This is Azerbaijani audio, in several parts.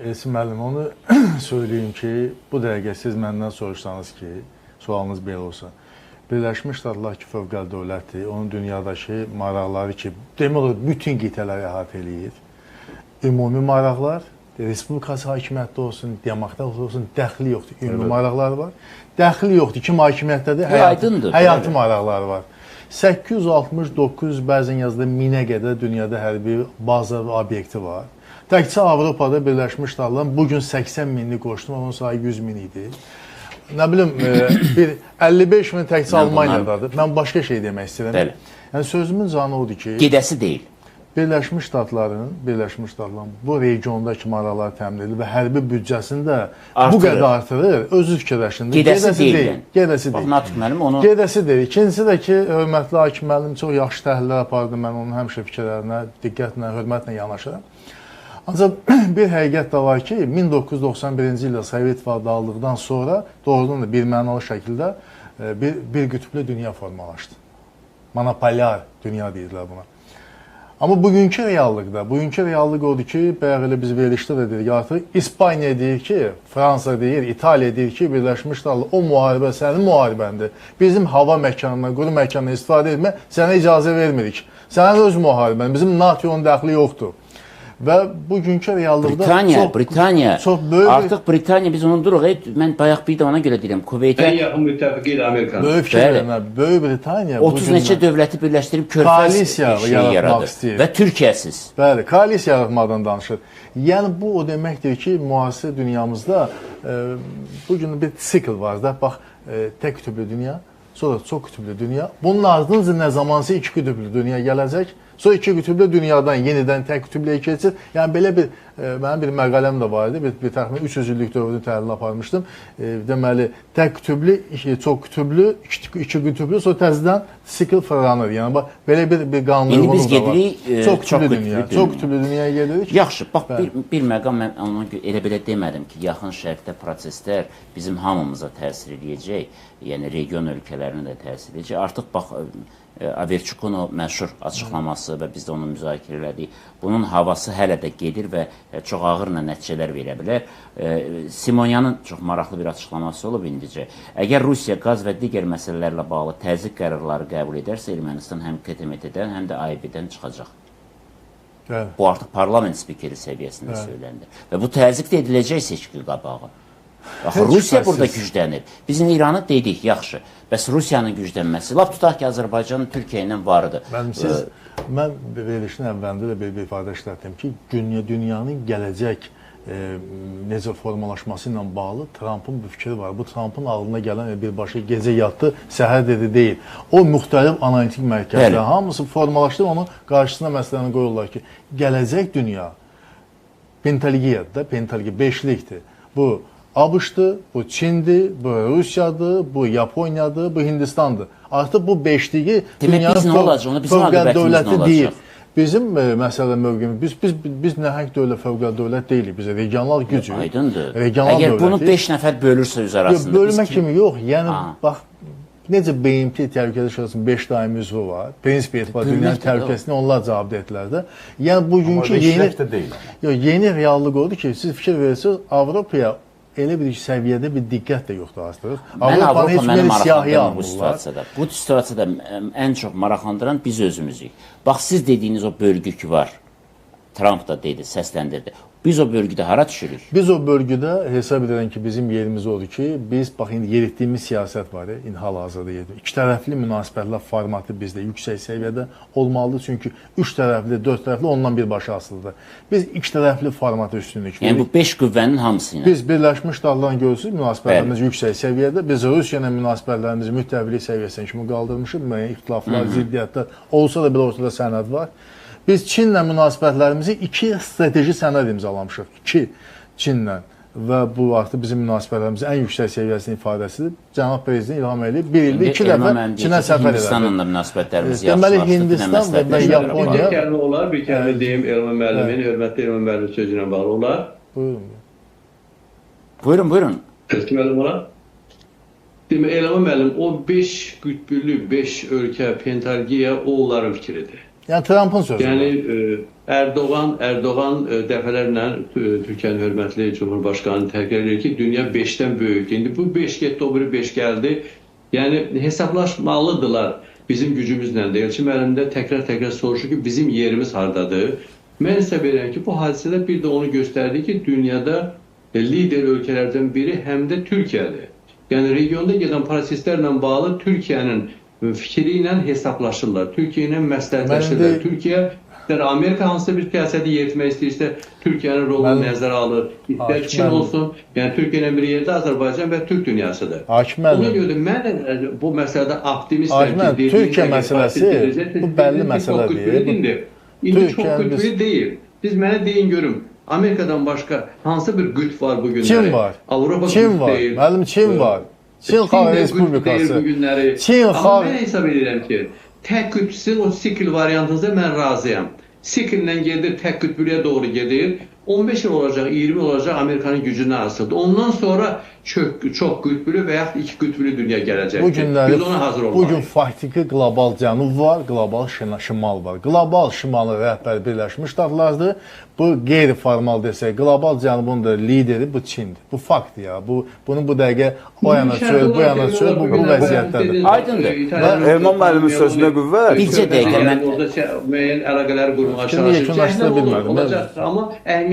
Elçin müəllim, onu söyleyeyim ki, bu dəqiqə siz məndən soruşsanız ki, sualınız belə olsa, Birləşmiş Ştatlar ki, fövqəli dövlətdir, onun dünyadakı maraqları ki, demək olar, bütün qitələri əhatə eləyir. Ümumi maraqlar, Respublikası hakimiyyətdə olsun, demokrat olsun, dəxli yoxdur. Ümumi maraqları var. Dəxli yoxdur. Kim hakimiyyətdədir? Həyati maraqları var. 860-900, bəzən yazıda 1000-ə qədər dünyada hərbi baza və obyekti var. Təkcə Avropada Birləşmiş Ştatların bugün 80 minlik qoşdu, onun sayı 100 min idi. Nə bilim, bir 55 min təkcə Almaniyadadır. Mən başqa şey demək istəyirəm. Yəni, sözümün canı odur ki... Gedəsi deyil. Birləşmiş Ştatların bu regiondakı maraqları təmin edir və hərbi büdcəsini də bu qədər artırır, özü fikirləşində. Gedəsi deyil. Gedəsi deyil. Natiq müəllim onu... Gedəsi deyil. İkincisi də ki, hörmətli hakim müəllim çox yaxşı təhlillər apardı. Mən onun həmişə fikirlərinə diqqətlə, hörmətlə yanaşıram. Ancaq bir həqiqət də var ki, 1991-ci ildə Sovet İttifaqı dağıldıqdan sonra doğrudan da bir mənalı şəkildə bir qütblü dünya formalaşdı. Monopolyar dünya deyirlər buna. Amma bugünkü reallıq odur ki, bayaq elə biz verilişdə də dedik, artıq İspaniya deyir ki, Fransa deyir, İtaliya deyir ki, Birləşmiş Ştatlar o müharibə sənin müharibəndir. Bizim hava məkanından, quru məkanından istifadə etmə sənə icazə vermirik. Sənin öz müharibən, bizim NATO-nun dəxli yoxdur. Və bugünkü reallıqda Britaniya, artıq Britaniya biz onu duruq, mən bayaq bir də ona görə deyirəm, Kuveytə... Ən yaxın müttəfiqi ilə Amerikanın. Böyük fikirlərlə, Böyük Britaniya... 30 neçə dövləti birləşdirib körfəz şey yaradır və Türkiyəsiz. Bəli, koalisiya yaratmadan danışır. Yəni, bu o deməkdir ki, müasir dünyamızda bugün bir sikl var da, bax, tək kütüblü dünya, sonra çox kütüblü dünya. Bunun ardınca nə zamansa iki kütüblü dünya gələcək. Sonra iki kütüblü dünyadan yenidən tək kütüblüyə keçir. Yəni, belə bir, mənim bir məqaləm də var idi. Bir təxminən 300 illik dövrünü təhlil aparmışdım. Deməli, tək kütüblü, çox kütüblü, iki kütüblü, sonra təzədən sikl fırlanır. Yəni, bax, belə bir qanunluğumuz da var. İndi biz gedirik çox kütüblü dünyaya gedirik. Yaxşı, bax, bir məqam mən ona elə belə demədim ki, yaxın şərqdə proseslər bizim hamımıza təsir edəcək. Yəni, region ölkələrinə də təsir edəcək. Artıq, bax, Averçukun o məşhur açıqlaması və biz də onu müzakirə elədik. Bunun havası hələ də gedir və çox ağırla nəticələr verə bilər. Simonyanın çox maraqlı bir açıqlaması olub indicə. Əgər Rusiya qaz və digər məsələlərlə bağlı təzyiq qərarları qəbul edərsə, Ermənistan həm KTMT-dən, həm də AİB-dən çıxacaq. Bu artıq parlament spikeri səviyyəsində söyləndi. Və bu təzyiq də ediləcək seçki qabağı. Axı, Rusiya burada güclənir. Biz İranı dedik, yaxşı. Bəs Rusiyanın güclənməsi, lap tutaq ki, Azərbaycanın Türkiyə ilə varıdır. Mən verilişin əvvəlində də bir ifadə işlətdim ki, dünyanın gələcək necə formalaşması ilə bağlı Trumpın bir fikri var. Bu Trumpın ağlına gələn birbaşa gecə yatdı, səhər dedi deyil. O müxtəlif analitik mərkəzlər, hamısı formalaşdı, onun qarşısına məsələni qoyurlar ki, gələcək dünya pentologiya, beşlikdir. Bu ABŞ-dır, bu Çindir, bu Rusiyadır, bu Yaponiyadır, bu Hindistandır. Artıq bu beşliyi dünyanın fövqəli dövləti deyil. Bizim məsələ mövqeyimiz, biz nəhəng dövlət, fövqəli dövlət deyilik, biz regional gücü. Aydındır. Əgər bunu 5 nəfər bölürsə öz arasında... Bölmə kimi yox, yəni bax, necə BMT təhlükəsizlik şurasının 5 daimi üzvü var, prinsip etibar dünyanın təhlükəsizliğini onlar cavab etdilər də. Yəni bugünkü yeni reallıq oldu ki, siz fikir verirsiniz, Avropaya elə bir səviyyədə bir diqqət də yoxdur artıq. Avropanı heç belə siyahıya almırlar. Bu situasiyada ən çox maraqlandıran biz özümüzük. Bax, siz dediyiniz o bölgü ki var, Trump da dedi, səsləndirdi. Biz o bölgüdə hara düşürük? Biz o bölgüdə hesab edirəm ki, bizim yerimiz odur ki, biz, bax, indi yeritdiyimiz siyasət var, hal-hazırda yedik. İki tərəfli münasibətlər formatı bizdə yüksək səviyyədə olmalıdır. Çünki 3 tərəfli, 4 tərəfli ondan birbaşa asılıdır. Biz 2 tərəfli formatı üstünlük. Yəni bu 5 qüvvənin hamısı ilə. Biz Birləşmiş Ştatlarla görürsünüz, münasibətlərimiz yüksək səviyyədə. Biz Rusiya ilə münasibətlərimizi müttəfiqlik səviyyəsinə kimi qaldırmışıq. Müəyyən ixtilaflar, ziddiyyətlər olsa da belə ortada sənəd var. Biz Çinlə münasibətlərimizi 2 strateji sənəd imzalamışıq. 2 Çinlə və bu artıq bizim münasibətlərimizin ən yüksək səviyyəsinin ifadəsidir. Cənab Prezident İlham Əliyev bir ildə 2 dəfə Çinə səfər edir. Hindistanla münasibətlərimiz deməli, Hindistan və Yaponiya... Bir kəlmə olar, bir kəlmə deyim Elman müəllimin, hörmətli Elman müəllimin sözünə bağlı olar. Buyurun. Elçi müəllim olar. Demək, Elman müəllim, o 5 qütbülü, 5 ölkə, pentargiya o onların fikridir. Yəni Trumpın sözü. Yəni Erdoğan dəfələrlə Türkiyənin hörmətli Cumhurbaşqanını təkrar edir ki, dünya 5-dən böyükdür. İndi bu 5 getdi, o biri 5 gəldi. Yəni hesablaşmalıdırlar bizim gücümüzlə də. Elçin müəllim də təkrar soruşur ki, bizim yerimiz hardadır? Mən isə bilirəm ki, bu hadisədə bir də onu göstərdi ki, dünyada lider ölkələrdən biri həm də Türkiyədir. Yəni regionda gedən proseslərlə bağlı Türkiyənin fikri ilə hesablaşırlar. Türkiyə ilə məsləhətləşirlər. Türkiyə Amerika hansısa bir siyasəti yeritmək istəyirsə, Türkiyənin rolunu nəzərə alır. İstər Çin olsun, yəni Türkiyə ilə bir yerdə Azərbaycan və Türk dünyasıdır. Ona görə də mən bu məsələdə optimistəm ki, Türkiyə məsələsi bu bəlli məsələ deyil. İndi çox qütbülü deyil. Siz mənə deyin görüm, Amerikadan başqa hansı bir qütb var bu günləri? Çin var. Avropa Çin var. Müəllim, Çin var. Çin Xalq Respublikası. Çin Xalq. Amma mən hesab edirəm ki, tək qütbsüz o sikl variantınızda mən razıyam. Sikllə gedir, tək qütbülüyə doğru gedir. 15 il olacaq, 20 olacaq Amerikanın gücünə asıldı. Ondan sonra çox qütbülü və yaxud iki qütbülü dünya gələcək. Biz ona hazır olmalıyıq. Bugün faktiki qlobal cənub var, qlobal şimal var. Qlobal şimalı rəhbəri Birləşmiş Ştatlardır. Bu qeyri-formal desək, qlobal cənubun da lideri bu Çindir. Bu faktdır ya. Bunu bu dəqiqə o yana çöl, bu yana çöl, bu vəziyyətdədir. Aydındır. Erman müəllimin sözünə qüvvət. Bircə dəqiqə mən orada müəyyən əlaqələr qurmağa çalışır. Olacaq, amma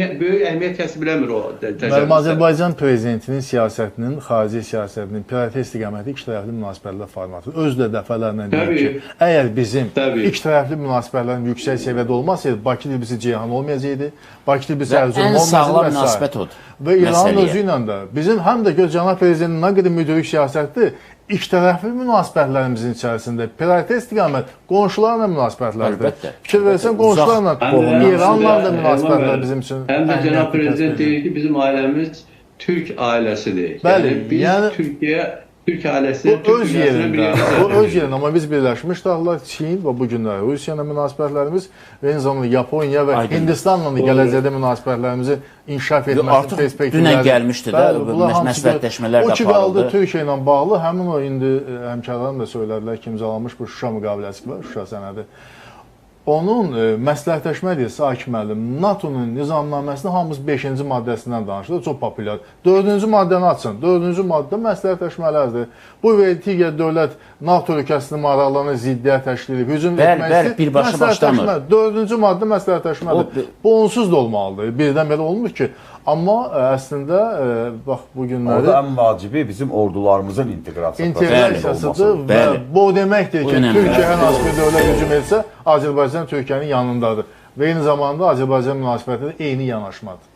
böyük əhəmiyyət kəsb eləmir o təşəbbüslər. Azərbaycan prezidentinin siyasətinin, xarici siyasətinin prioritet istiqaməti ikitərəfli münasibətlər formatı. Özü də dəfələrlə deyir ki, əgər bizim ikitərəfli münasibətlərin yüksək səviyyədə olmasaydı, Bakı dilbisi Ceyhan olmayacaqdı. Bakı dilbisi Ərzurum olmayacaqdı. Ən sağlam münasibət odur. Və İranın özü ilə də bizim həm də cənab prezidentin nə qədər müdrik siyasətdir, ikitərəfli münasibətlərimizin içərisində prioritet istiqamət qonşularla münasibətlərdir. Fikir versən qonşularla, İranla da münasibətlər bizim üçün. Həm də cənab prezident deyir ki, bizim ailəmiz Türk ailəsidir. Bəli, yəni biz Türk ailəsinin Türk dünyasına bir yerdə. Bu öz yerində, amma biz Birləşmiş Ştatlar, Çin və bu günlər Rusiya ilə münasibətlərimiz və eyni zamanda Yaponiya və Hindistanla da gələcəkdə münasibətlərimizi inkişaf etməsi perspektivləri. Dünən gəlmişdi də, məsləhətləşmələr də aparıldı. O ki qaldı Türkiyə ilə bağlı, həmin o indi həmkarlarım da söylədilər ki, imzalanmış bu Şuşa müqaviləsi var, Şuşa sənədi. Onun məsləhətləşmə deyilsə, Hakim müəllim, NATO-nun nizamnaməsinin hamımız 5-ci maddəsindən danışılır, çox populyar. 4-cü maddəni açın, 4-cü maddə məsləhətləşmələrdir. Bu və digər dövlət NATO ölkəsinin maraqlarına ziddiyyət təşkil edib, hücum etməsi birbaşa başlamır. 4-cü maddə məsləhətləşmədir. Bu onsuz da olmalıdır, birdən belə olmur ki. Amma əslində, bax, bu günləri... Orada ən vacibi bizim ordularımızın inteqrasiyasıdır və bu deməkdir ki, Türkiyə hər hansı bir dövlət hücum etsə, Azərbaycan Türkiyənin yanındadır və eyni zamanda Azərbaycan münasibəti də eyni yanaşmadır.